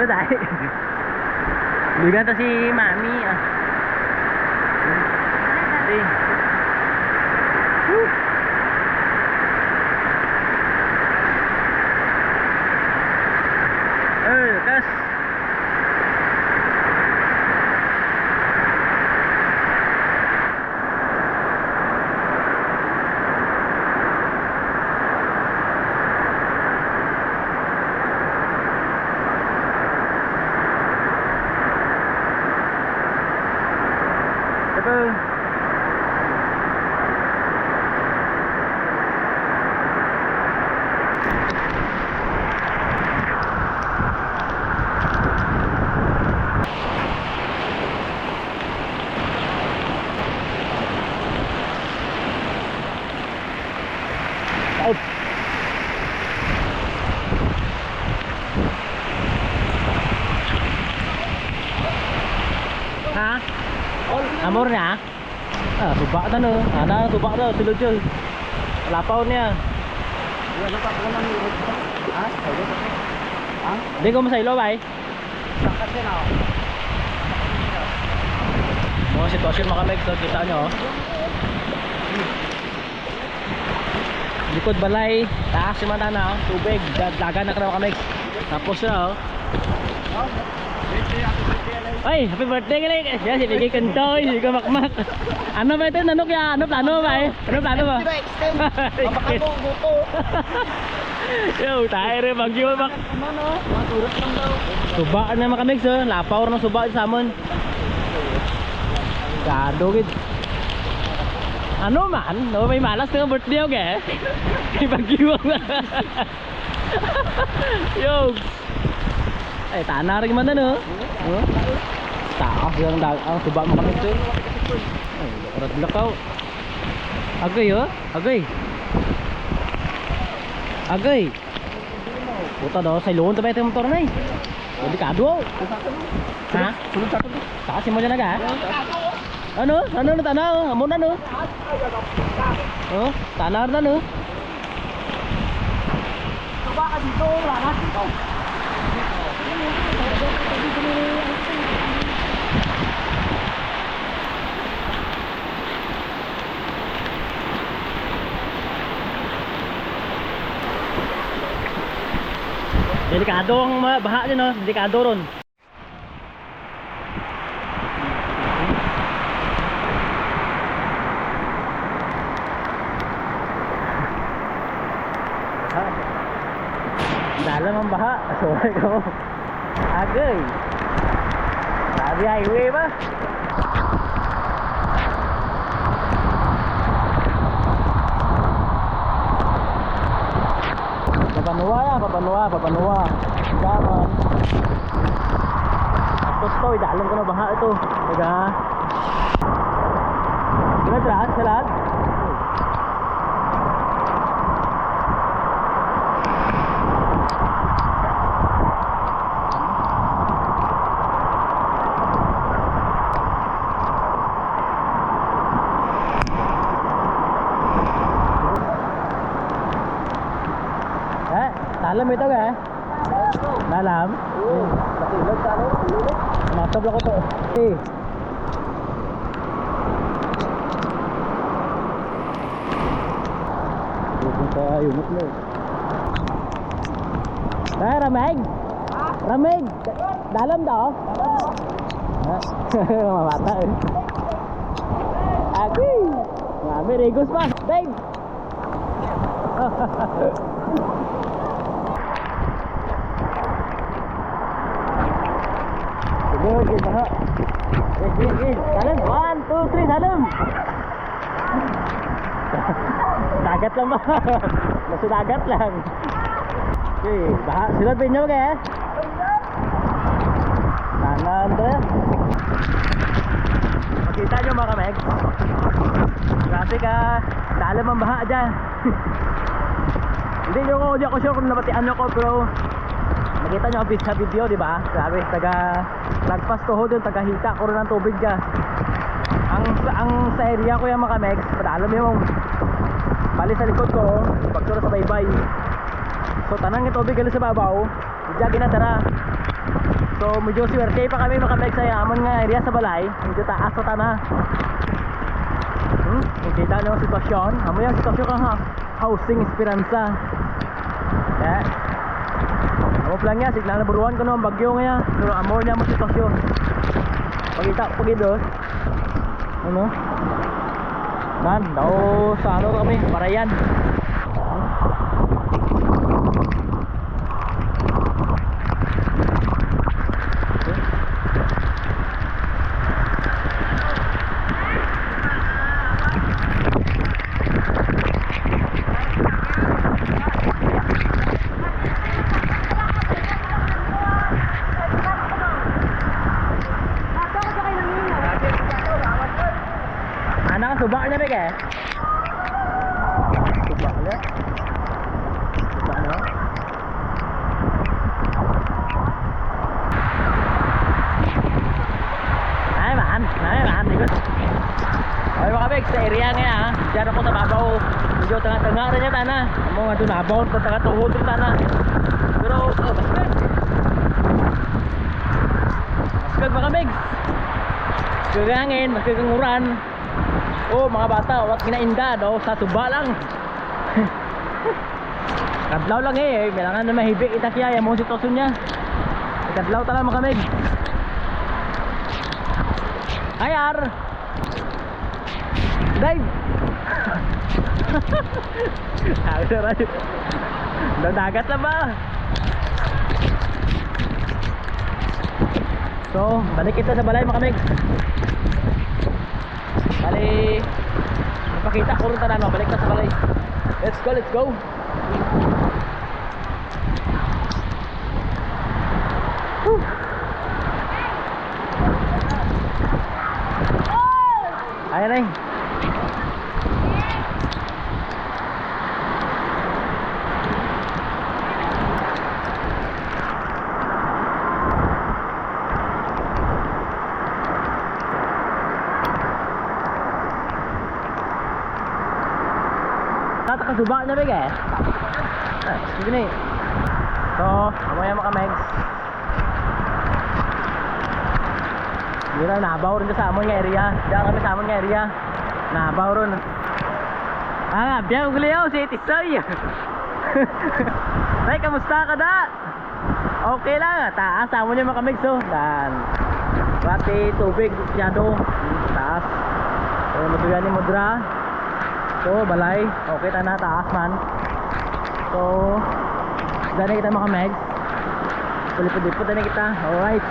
Ito dahil. Lugan to si Mami. Kas. Ito. Out. Ha? Amor na? Tubak na no. Ana tubak na sulod yun. Lapaw niya. Wala pa ko nang ha? Ha? Hindi ko masaylo ba Sakat din ako. Mga sitwasyon mga kamegs, so kita nyo likod balay, taas yung mata na tubig, dagan na ka na mga kamegs. Tapos na ay, happy birthday ka lang. Yan, sige kantoy, sige makmak. Ano ba ito? Nanok ya? Ano plano ba Ano plano ba? Mapakatong buto. Yo, tayo rin bagyo bak. Ano? Maturat lang daw. Suba na mga kamegs, lapaw ng suba sa amon. Gadogit. Ano man? No, may malas ng birthday ako eh. May bagyo na. Yo. Ay, tanah rin man na no. Taas lang ang suba mo kami sir. Ay, orat lakaw. Agay agay. Agay. Puta daw sa ilong tabi yung motor na eh. Delikado. Ha? Sulod sa akin. Taas mo dyan aga. Ano? Ano na tanaw? Amo na no? Oh, tanah na no? Suba ka dito, lahat. Delikado ang baha din no? Delikado ron. Dalam ang baha. Sorry ko. Agay. Sabi highway ba? Papanua. Gaman. Tapos to, dalam ko na baha ito. Taga. Gimana sa lahat? Dalam ito ka Dalam? Matulog ka no? Matulog ako to. Eh. Pupunta yumot mo. Rameg? Rameg? Dalam daw? Mamata eh. Aki! Mami, regos pa. Babe! Sige, baha. Sige. Salam. 1, 2, 3, salam. Dagat lang ba? Nasa dagat lang. Okay, baha. Silad pa inyo kaya? Nanan to. Makita nyo mga kameg. Kasi ka, dalam ang baha dyan. Hindi ako sure kung nabatian nyo ko, pero nakita nyo sa video, di ba? Sabi, lagpas ko ho dun, tagahita ko rin ng tubig ka. Ang sa area ko yung mga megs, padalam yung bali sa likod ko, pagturo sa baybay. So tanang yung tubig galing sa babaw, hindi ginadara. So medyo swerte pa kami makamek sa amon nga area sa balay. Medyo taas sa tana. Kita nyo ang sitwasyon. Amo yung sitwasyon kang housing Esperanza. Eh. Amo plan niya, signal na buruan ko no ang bagyo nga. Pero amo niya mo sitwasyon. Pagita pagidos. Ano? Man, daw sa ano kami, Parayan. Anak subak na big eh. Subak na. Subak na. Ay man, ikot. Okay mga big, sa area nga ha. Diyan ako sa babaw. Medyo tanga-tanga rin niya tana. Amo nga doon nabaw, tanga-tuhod rin tana. Pero, baskag. Baskag mga big. Gagangin, magkaganguran. Oh mga bata, wag ginainda daw sa tuba lang. Kadlaw lang eh, kailangan na mahibik itakya yung mga sitwasyon niya. Kadlaw talaga makamig. Ayar. Dave. Dagat lang ba? So, balik kita sa balay makamig. Bali, ipakita ko rin tanan, mabalik na sa balay. Let's go, let's go. Whew. Ayan ay. Tatakasuba na rin eh. Sige na eh. So, mamaya mga megs. Hindi na, nabaw rin sa amon nga area. Diyan kami sa amon nga area. Nabaw rin. Biyang guliyaw si Tisoy. Ay, kamusta ka da? Okay lang, taas amon yung mga megs oh. Dan, pati tubig, masyado. Taas. So, matuyan ni Mudra. So, balay. Okay, tana, taas man. So, dali kita mga megs. Pulipod-lipod na kita. Alright.